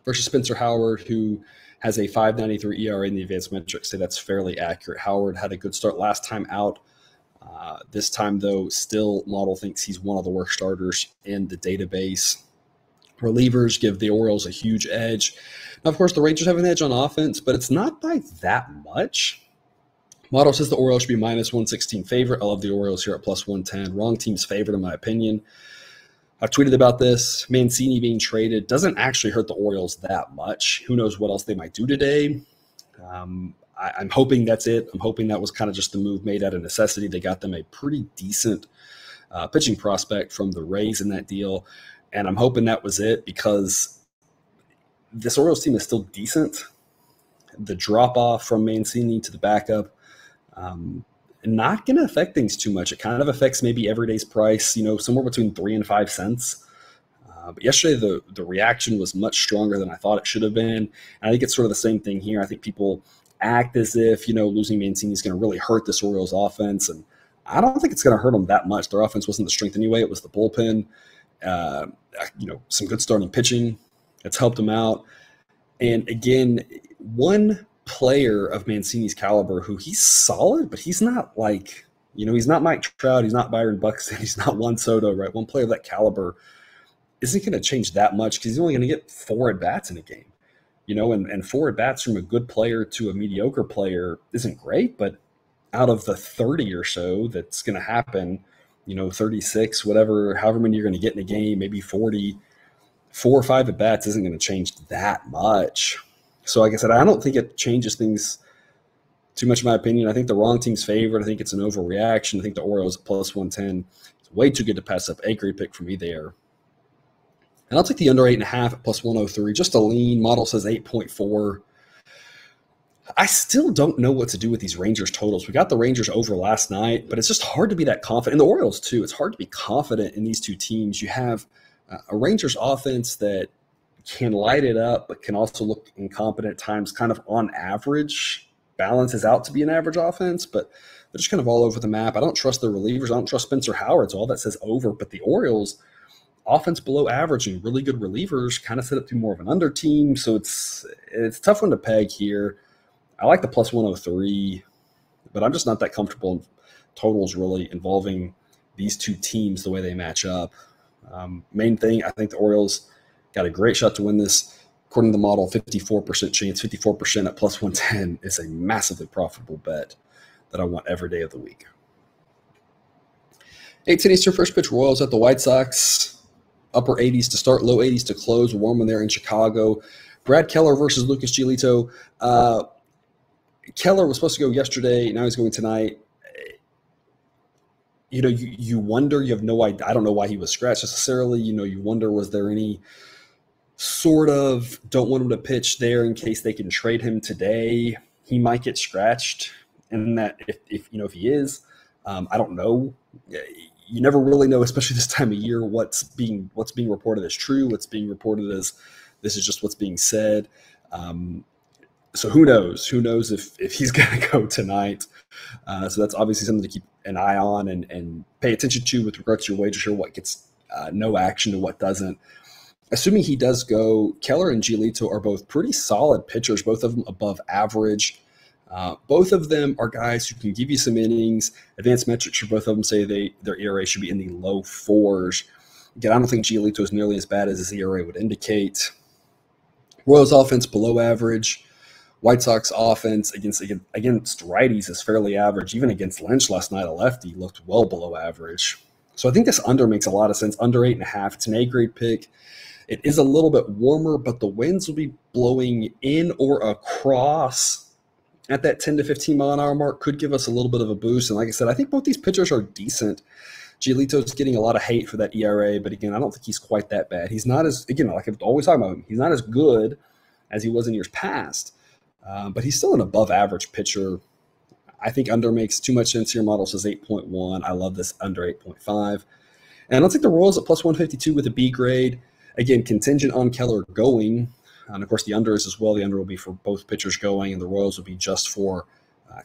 versus Spencer Howard, who has a 5.93 ERA in the advanced metrics. Say that's fairly accurate. Howard had a good start last time out. This time, though, still model thinks he's one of the worst starters in the database. Relievers give the Orioles a huge edge. Now, of course, the Rangers have an edge on offense, but it's not by that much. Model says the Orioles should be minus 116 favorite. I love the Orioles here at plus 110. Wrong team's favorite, in my opinion. I've tweeted about this. Mancini being traded doesn't actually hurt the Orioles that much. Who knows what else they might do today. I'm hoping that's it. I'm hoping that was kind of just the move made out of necessity. They got them a pretty decent pitching prospect from the Rays in that deal. And I'm hoping that was it because this Orioles team is still decent. The drop-off from Mancini to the backup, not going to affect things too much. It kind of affects maybe everyday's price, somewhere between 3 and 5 cents. But yesterday, the reaction was much stronger than I thought it should have been. And I think it's sort of the same thing here. I think people act as if, losing Mancini is going to really hurt this Orioles offense. And I don't think it's going to hurt them that much. Their offense wasn't the strength anyway. It was the bullpen. Some good starting pitching that's helped them out. And again, one player of Mancini's caliber who he's solid, but he's not like, he's not Mike Trout, he's not Byron Buxton, he's not Juan Soto, right? One player of that caliber isn't going to change that much because he's only going to get 4 at-bats in a game. And 4 at-bats from a good player to a mediocre player isn't great, but out of the 30 or so that's going to happen, 36, whatever, however many you're going to get in a game, maybe 40, 4 or 5 at-bats isn't going to change that much. So like I said, I don't think it changes things too much in my opinion. I think the wrong team's favored. I think it's an overreaction. I think the Orioles at plus 110 is way too good to pass up. A great pick for me there. And I'll take the under 8.5 at plus 103. Just a lean. Model says 8.4. I still don't know what to do with these Rangers totals. We got the Rangers over last night, but it's just hard to be that confident. And the Orioles, too. It's hard to be confident in these two teams. You have a Rangers offense that can light it up, but can also look incompetent at times, kind of on average. Balances out to be an average offense, but they're just kind of all over the map. I don't trust their relievers. I don't trust Spencer Howard. So all that says over. But the Orioles, offense below average and really good relievers, kind of set up to be more of an under team. So it's a tough one to peg here. I like the plus 103, but I'm just not that comfortable in totals really involving these two teams the way they match up. Main thing, I think the Orioles got a great shot to win this. According to the model, 54% chance, 54% at plus 110 is a massively profitable bet that I want every day of the week. 8:10 Eastern first pitch, Royals at the White Sox. Upper 80s to start, low 80s to close. Warm one there in Chicago. Brad Keller versus Lucas Giolito. Keller was supposed to go yesterday. Now he's going tonight. You know, you wonder, you have no idea. I don't know why he was scratched necessarily. You know, you wonder, was there any sort of don't want him to pitch there in case they can trade him today? He might get scratched. And that if he is, I don't know. You never really know, especially this time of year, what's being reported as true, what's being reported as this is just what's being said. So who knows? Who knows if he's going to go tonight? So that's obviously something to keep an eye on and pay attention to with regards to your wager here, what gets no action and what doesn't. Assuming he does go, Keller and Giolito are both pretty solid pitchers, both of them above average. Both of them are guys who can give you some innings. Advanced metrics for both of them say their ERA should be in the low fours. Again, I don't think Giolito is nearly as bad as his ERA would indicate. Royals offense below average. White Sox offense against righties is fairly average. Even against Lynch last night, a lefty looked well below average. So I think this under makes a lot of sense. Under 8.5. It's an A-grade pick. It is a little bit warmer, but the winds will be blowing in or across at that 10 to 15 mile an hour mark. Could give us a little bit of a boost. And like I said, I think both these pitchers are decent. Giolito's getting a lot of hate for that ERA, but again, I don't think he's quite that bad. He's not as, again, like I've always talking about him, he's not as good as he was in years past, but he's still an above average pitcher. I think under makes too much sense here. Model says 8.1. I love this under 8.5. And I'll take the Royals at plus 152 with a B grade. Again, contingent on Keller going. And, of course, the under is as well. The under will be for both pitchers going, and the Royals will be just for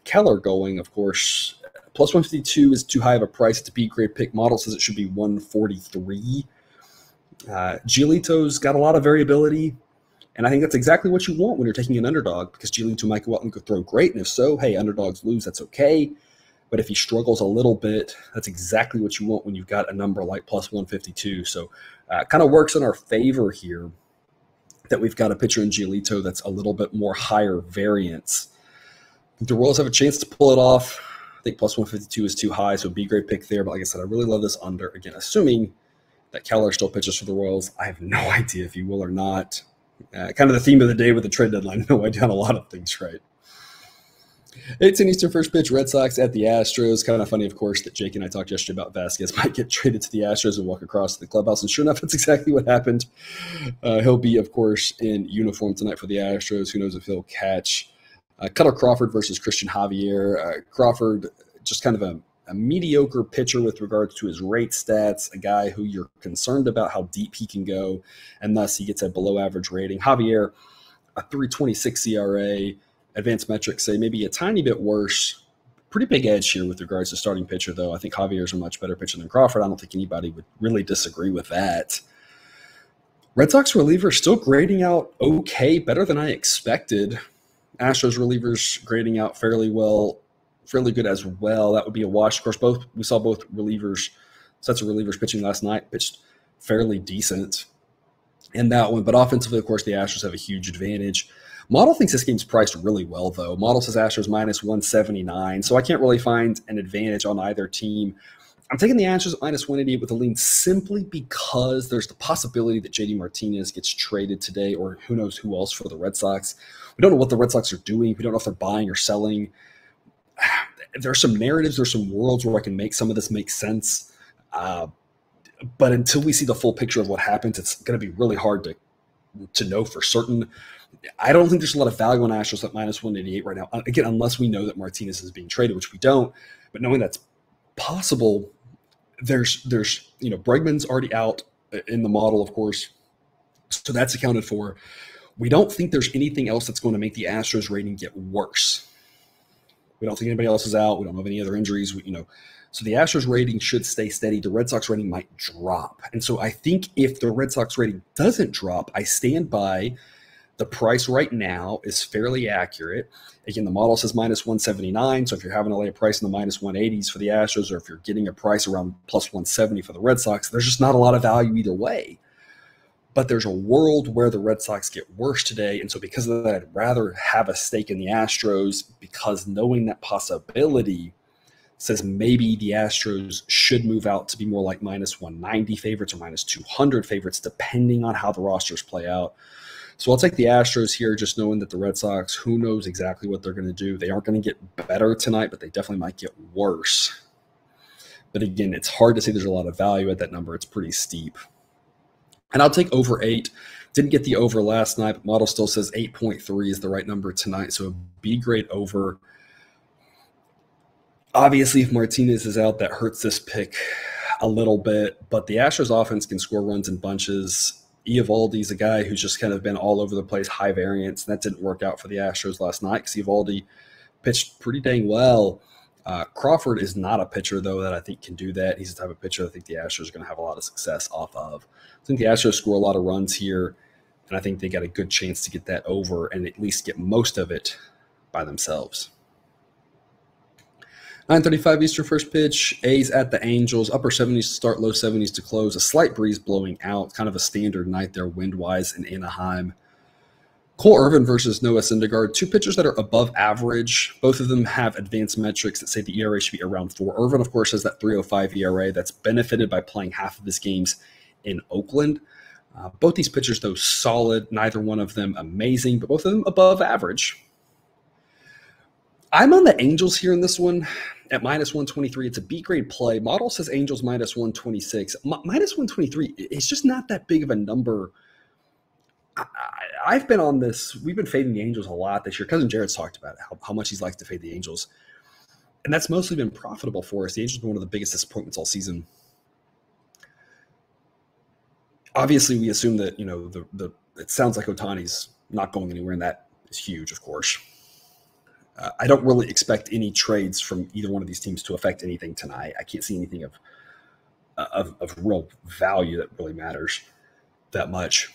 Keller going. Of course, plus 152 is too high of a price. It's a B-grade pick. Model says it should be 143. Giolito's got a lot of variability, and I think that's exactly what you want when you're taking an underdog, because Giolito might go out and go throw great, and if so, hey, underdogs lose, that's okay. But if he struggles a little bit, that's exactly what you want when you've got a number like plus 152. So it kind of works in our favor here that we've got a pitcher in Giolito that's a little bit more higher variance. The Royals have a chance to pull it off. I think plus 152 is too high, so B-grade pick there. But like I said, I really love this under. Again, assuming that Keller still pitches for the Royals. I have no idea if he will or not. Kind of the theme of the day with the trade deadline. No idea on a lot of things, right? 8:10 Eastern first pitch, Red Sox at the Astros. Kind of funny, of course, that Jake and I talked yesterday about Vasquez might get traded to the Astros and walk across the clubhouse. And sure enough, that's exactly what happened. He'll be, of course, in uniform tonight for the Astros. Who knows if he'll catch. Cutter Crawford versus Christian Javier. Crawford, just kind of a mediocre pitcher with regards to his rate stats, a guy who you're concerned about how deep he can go, and thus he gets a below-average rating. Javier, a 3.26 ERA. Advanced metrics say maybe a tiny bit worse. Pretty big edge here with regards to starting pitcher, though. I think Javier's a much better pitcher than Crawford. I don't think anybody would really disagree with that. Red Sox relievers still grading out okay, better than I expected. Astros relievers grading out fairly well, fairly good as well. That would be a wash. Of course, we saw both sets of relievers pitching last night, pitched fairly decent in that one. But offensively, of course, the Astros have a huge advantage. Model thinks this game's priced really well, though. Model says Astros minus 179, so I can't really find an advantage on either team. I'm taking the Astros at minus 188 with a lean simply because there's the possibility that JD Martinez gets traded today, or who knows who else for the Red Sox. We don't know what the Red Sox are doing. We don't know if they're buying or selling. There's some narratives, there's some worlds where I can make some of this make sense. But until we see the full picture of what happens, it's going to be really hard to know for certain. I don't think there's a lot of value on Astros at minus 188 right now. Again, unless we know that Martinez is being traded, which we don't. But knowing that's possible, there's Bregman's already out in the model, of course. So that's accounted for. We don't think there's anything else that's going to make the Astros rating get worse. We don't think anybody else is out. We don't have any other injuries. So the Astros rating should stay steady. The Red Sox rating might drop. And so I think if the Red Sox rating doesn't drop, I stand by the price right now is fairly accurate. Again, the model says minus 179. So if you're having to lay a price in the minus 180s for the Astros, or if you're getting a price around plus 170 for the Red Sox, there's just not a lot of value either way. But there's a world where the Red Sox get worse today. And so because of that, I'd rather have a stake in the Astros, because knowing that possibility says maybe the Astros should move out to be more like minus 190 favorites or minus 200 favorites, depending on how the rosters play out. So I'll take the Astros here, just knowing that the Red Sox, who knows exactly what they're going to do. They aren't going to get better tonight, but they definitely might get worse. But again, it's hard to say there's a lot of value at that number. It's pretty steep. And I'll take over 8. Didn't get the over last night, but model still says 8.3 is the right number tonight. So a B-grade over. Obviously, if Martinez is out, that hurts this pick a little bit. But the Astros offense can score runs in bunches. Eovaldi's a guy who's just kind of been all over the place, high variance. And that didn't work out for the Astros last night because Eovaldi pitched pretty dang well. Crawford is not a pitcher, though, that I think can do that. He's the type of pitcher I think the Astros are going to have a lot of success off of. I think the Astros score a lot of runs here, and I think they got a good chance to get that over and at least get most of it by themselves. 9:35 Eastern first pitch. A's at the Angels. Upper 70s to start, low 70s to close. A slight breeze blowing out. Kind of a standard night there wind-wise in Anaheim. Cole Irvin versus Noah Syndergaard. Two pitchers that are above average. Both of them have advanced metrics that say the ERA should be around 4. Irvin, of course, has that 3.05 ERA. That's benefited by playing half of his games in Oakland. Both these pitchers, though, solid. Neither one of them amazing, but both of them above average. I'm on the Angels here in this one at minus 123. It's a B-grade play. Model says Angels minus 126. Minus 123, it's just not that big of a number. I've been on this. We've been fading the Angels a lot this year. Cousin Jared's talked about it, how much he's liked to fade the Angels. And that's mostly been profitable for us. The Angels have been one of the biggest disappointments all season. Obviously, we assume that, it sounds like Ohtani's not going anywhere, and that is huge, of course. I don't really expect any trades from either one of these teams to affect anything tonight. I can't see anything of real value that really matters that much.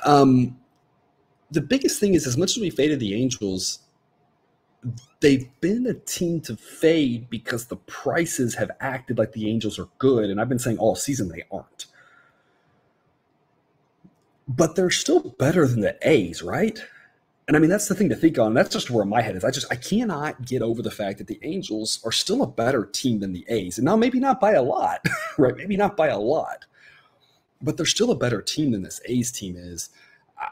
The biggest thing is, as much as we faded the Angels, they've been a team to fade because the prices have acted like the Angels are good, and I've been saying all season they aren't. But they're still better than the A's, right? And I mean, that's the thing to think on. That's just where my head is. I cannot get over the fact that the Angels are still a better team than the A's. And now maybe not by a lot, right? Maybe not by a lot. But they're still a better team than this A's team is.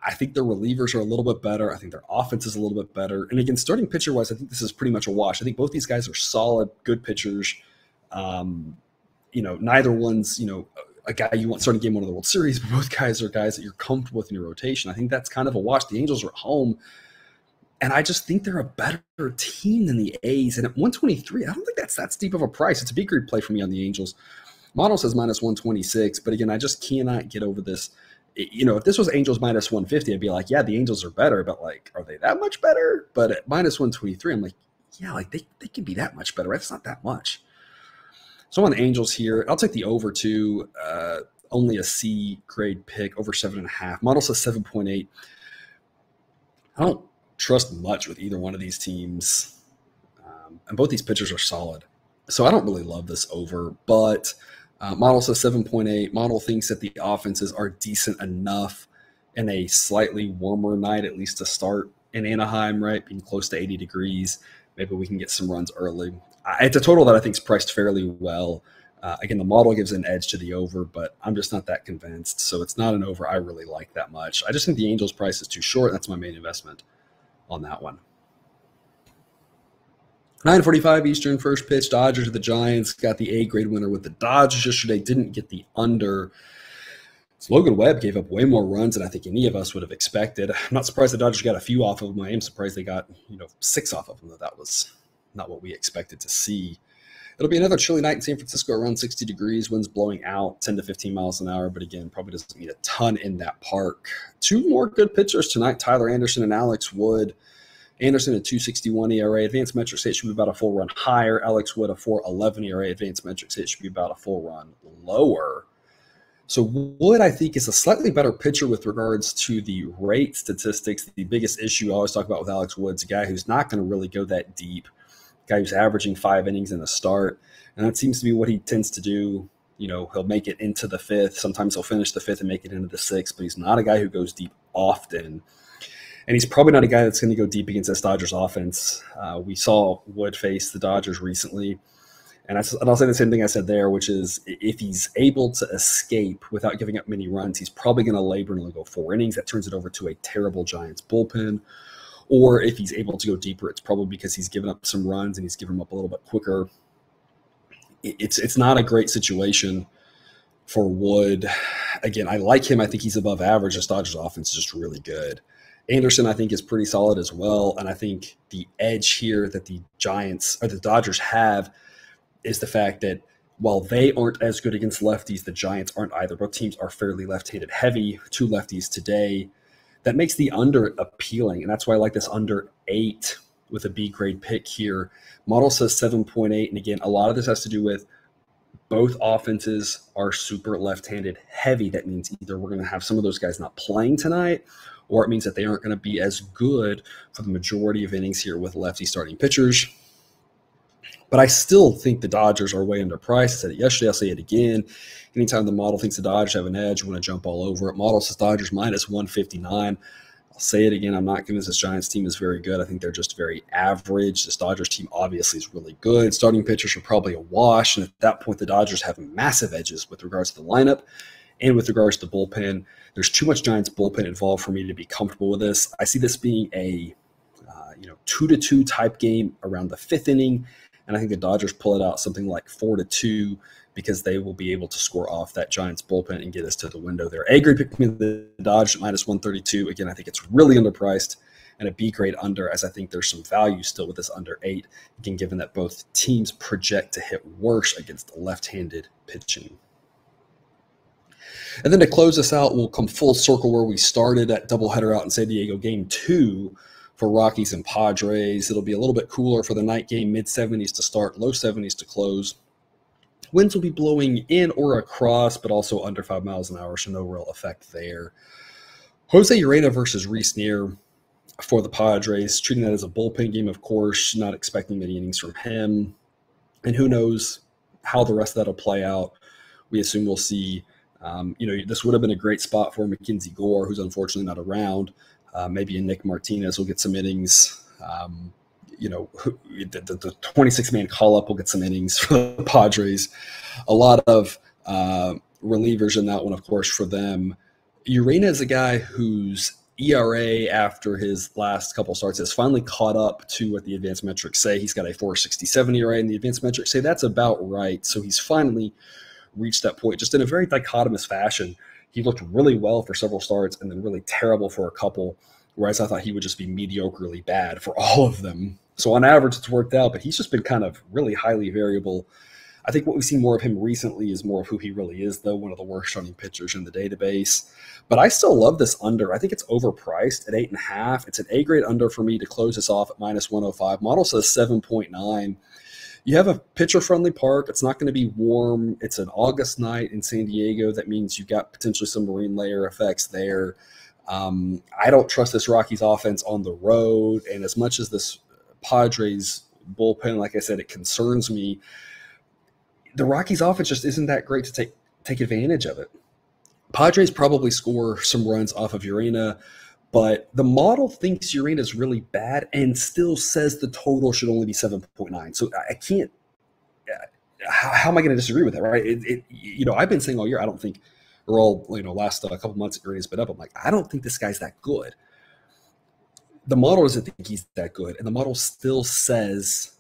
I think their relievers are a little bit better. I think their offense is a little bit better. And again, starting pitcher-wise, I think this is pretty much a wash. I think both these guys are solid, good pitchers. Neither one's, a guy you want starting game one of the World Series, but both guys are guys that you're comfortable with in your rotation. I think that's kind of a wash. The Angels are at home, and I just think they're a better team than the A's. And at 123, I don't think that's that steep of a price. It's a big grade play for me on the Angels. Model says minus 126, but again, I just cannot get over this. If this was Angels minus 150, I'd be like, yeah, the Angels are better, but are they that much better? But at minus 123, I'm like, yeah, they can be that much better, right? It's not that much. So I'm on the Angels here. I'll take the over too. Only a C grade pick, over 7.5. Model says 7.8. I don't trust much with either one of these teams. And both these pitchers are solid. So I don't really love this over, but model says 7.8. Model thinks that the offenses are decent enough in a slightly warmer night, at least to start in Anaheim, right? Being close to 80 degrees. Maybe we can get some runs early. It's a total that I think is priced fairly well. Again, the model gives an edge to the over, but I'm just not that convinced. So it's not an over I really like that much. I just think the Angels price is too short. That's my main investment on that one. 9:45 Eastern, first pitch. Dodgers at the Giants. Got the A grade winner with the Dodgers yesterday. Didn't get the under. So Logan Webb gave up way more runs than I think any of us would have expected. I'm not surprised the Dodgers got a few off of them. I am surprised they got 6 off of them. That was not what we expected to see. It'll be another chilly night in San Francisco, around 60 degrees, winds blowing out 10 to 15 miles an hour, but again, probably doesn't mean a ton in that park. 2 more good pitchers tonight, Tyler Anderson and Alex Wood. Anderson at 2.61 ERA. Advanced metrics say it should be about a full run higher. Alex Wood a 4.11 ERA. Advanced metrics say it should be about a full run lower. So Wood, I think, is a slightly better pitcher with regards to the rate statistics. The biggest issue I always talk about with Alex Wood's a guy who's not going to really go that deep. Guy who's averaging 5 innings in a start, and that seems to be what he tends to do. He'll make it into the 5th. Sometimes he'll finish the 5th and make it into the 6th, but he's not a guy who goes deep often. And he's probably not a guy that's going to go deep against this Dodgers offense. We saw Wood face the Dodgers recently, and I'll say the same thing I said there, which is if he's able to escape without giving up many runs, he's probably going to labor and only go 4 innings. That turns it over to a terrible Giants bullpen. Or if he's able to go deeper, it's probably because he's given up some runs and he's given them up a little bit quicker. It's not a great situation for Wood. Again, I like him. I think he's above average. This Dodgers offense is just really good. Anderson, I think, is pretty solid as well. And I think the edge here that the Dodgers have is the fact that while they aren't as good against lefties, the Giants aren't either. Both teams are fairly left-handed heavy, 2 lefties today. That makes the under appealing, and that's why I like this under 8 with a B grade pick here. Model says 7.8, and again, a lot of this has to do with both offenses are super left-handed heavy. That means either we're going to have some of those guys not playing tonight, or it means that they aren't going to be as good for the majority of innings here with lefty starting pitchers. But I still think the Dodgers are way underpriced. I said it yesterday. I'll say it again. Anytime the model thinks the Dodgers have an edge, we want to jump all over it. Model says Dodgers minus 159. I'll say it again. I'm not convinced this Giants team is very good. I think they're just very average. This Dodgers team obviously is really good. Starting pitchers are probably a wash. And at that point, the Dodgers have massive edges with regards to the lineup and with regards to the bullpen. There's too much Giants bullpen involved for me to be comfortable with this. I see this being a 2-2 type game around the 5th inning. And I think the Dodgers pull it out something like 4-2 because they will be able to score off that Giants bullpen and get us to the window there. A grade pick me the Dodgers at minus 132. Again, I think it's really underpriced, and a B grade under, as I think there's some value still with this under 8, again, given that both teams project to hit worse against left-handed pitching. And then to close this out, we'll come full circle where we started at doubleheader out in San Diego, game 2. For Rockies and Padres. It'll be a little bit cooler for the night game, mid-70s to start, low 70s to close. Winds will be blowing in or across, but also under 5 miles an hour, so no real effect there. Jose Urena versus Reese Neer for the Padres, treating that as a bullpen game, of course, not expecting many innings from him. And who knows how the rest of that will play out. We assume we'll see, this would have been a great spot for Mackenzie Gore, who's unfortunately not around. Maybe a Nick Martinez will get some innings. The 26-man call-up will get some innings for the Padres. A lot of relievers in that one, of course, for them. Urena is a guy whose ERA after his last couple starts has finally caught up to what the advanced metrics say. He's got a 4.67 ERA, and the advanced metrics say that's about right. So he's finally reached that point, just in a very dichotomous fashion. He looked really well for several starts and then really terrible for a couple, whereas I thought he would just be mediocrely bad for all of them. So on average, it's worked out, but he's just been kind of really highly variable. I think what we've seen more of him recently is more of who he really is, though, one of the worst starting pitchers in the database. But I still love this under. I think it's overpriced at 8.5. It's an A-grade under for me to close this off at minus 105. Model says 7.9. You have a pitcher-friendly park. It's not going to be warm. It's an August night in San Diego. That means you got potentially some marine layer effects there. I don't trust this Rockies offense on the road. And as much as this Padres bullpen, like I said, it concerns me, the Rockies offense just isn't that great to take advantage of it. Padres probably score some runs off of Urena, but the model thinks Urena is really bad and still says the total should only be 7.9. So I can't how am I going to disagree with that, right? I've been saying all year, I don't think, or all, last couple months it's been up. I'm like, I don't think this guy's that good. The model doesn't think he's that good, and the model still says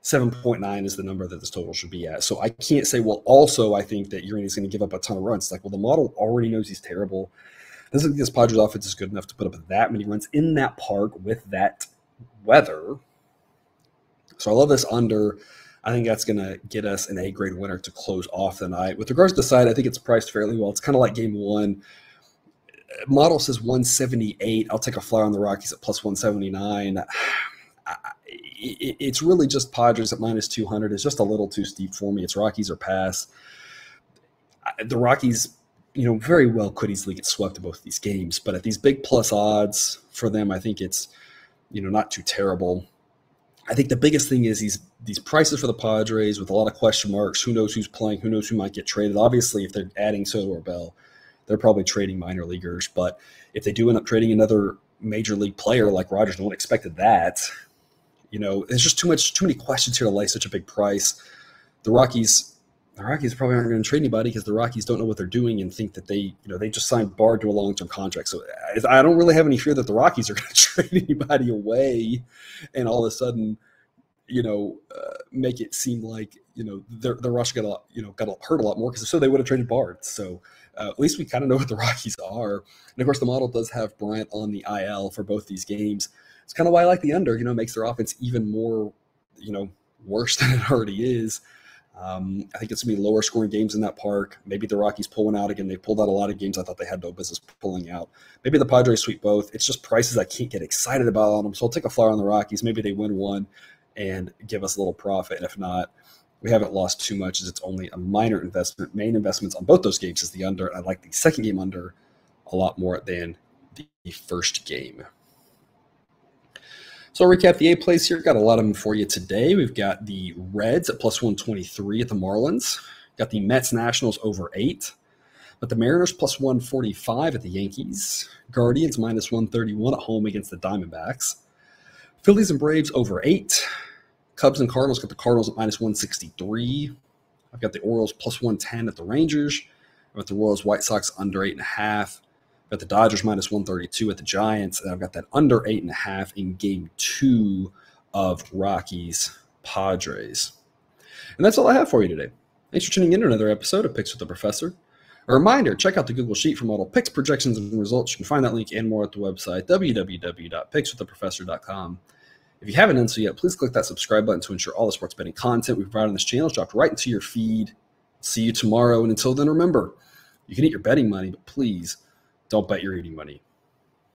7.9 is the number that this total should be at. So I can't say, well, also I think that Urias going to give up a ton of runs. It's like, well, the model already knows he's terrible. Doesn't think this Padres offense is good enough to put up that many runs in that park with that weather. So I love this under. I think that's going to get us an A-grade winner to close off the night. With regards to the side, I think it's priced fairly well. It's kind of like game one. Model says 178. I'll take a flyer on the Rockies at plus 179. It's really just Padres at minus 200. It's just a little too steep for me. It's Rockies or pass. The Rockies, very well could easily get swept in both of these games. But at these big plus odds for them, I think it's, not too terrible. I think the biggest thing is these prices for the Padres with a lot of question marks. Who knows who's playing? Who knows who might get traded? Obviously, if they're adding Soto or Bell, they're probably trading minor leaguers. But if they do end up trading another major league player like Rogers, no one expected that. There's just too many questions here to lay such a big price. The Rockies probably aren't going to trade anybody because the Rockies don't know what they're doing and think that they just signed Bard to a long-term contract. So I don't really have any fear that the Rockies are going to trade anybody away and all of a sudden, make it seem like, the rush got hurt a lot more because if so, they would have traded Bard. So at least we kind of know what the Rockies are. And of course, the model does have Bryant on the IL for both these games. It's kind of why I like the under, makes their offense even more, worse than it already is. I think it's going to be lower scoring games in that park. Maybe the Rockies pull one out again. They pulled out a lot of games I thought they had no business pulling out. Maybe the Padres sweep both. It's just prices I can't get excited about on them. So I'll take a flyer on the Rockies. Maybe they win one and give us a little profit. And if not, we haven't lost too much as it's only a minor investment. Main investments on both those games is the under. I like the second game under a lot more than the first game. So I'll recap the A plays here. Got a lot of them for you today. We've got the Reds at plus 123 at the Marlins. Got the Mets Nationals over 8. But the Mariners plus 145 at the Yankees. Guardians minus 131 at home against the Diamondbacks. Phillies and Braves over 8. Cubs and Cardinals got the Cardinals at minus 163. I've got the Orioles plus 110 at the Rangers. I've got the Royals White Sox under 8.5. I've got the Dodgers minus 132 at the Giants, and I've got that under 8.5 in game 2 of Rockies Padres. And that's all I have for you today. Thanks for tuning in to another episode of Picks with the Professor. A reminder, check out the Google Sheet for model picks, projections, and results. You can find that link and more at the website, www.pickswiththeprofessor.com. If you haven't done so yet, please click that subscribe button to ensure all the sports betting content we provide on this channel is dropped right into your feed. See you tomorrow, and until then, remember, you can eat your betting money, but please don't bet your eating money.